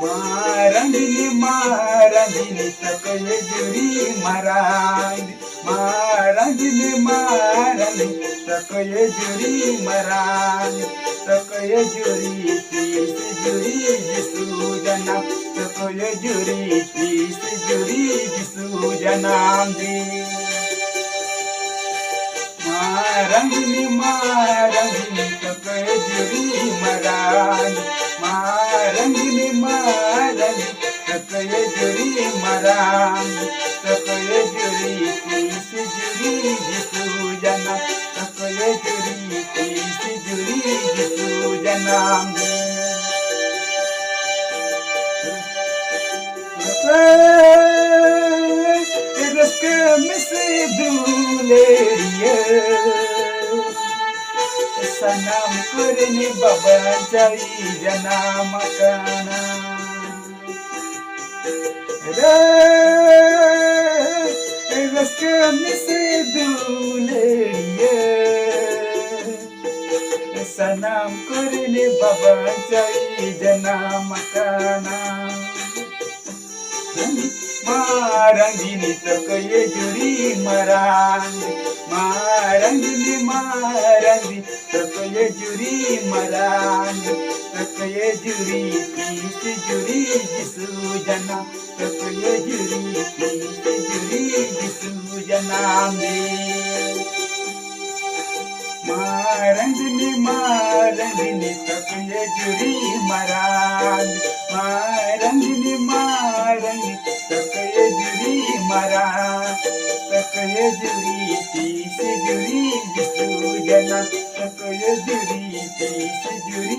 Marangini takaya juri marangini takaya juri takaya juri tisi juri jisu janam takaya juri tisi juri jisu janam di marangini takaya juri marangini takaya juri takaya juri tisi juri jisu janam takaya juri tisi juri jisu janam रस्के में से दुलेरिया सनम करने बाबा जाई जना मकाना रस्के में से दुलेरिया सनम करने बाबा जाई जना मकाना marangini takaya juri marangini takaya juri takaya juri tisi juri jisu jana takaya juri tisi juri jisu janam marangini takaya juri marangini takaya juri takaya juri tisi juri jisu jana takaya juri tisi juri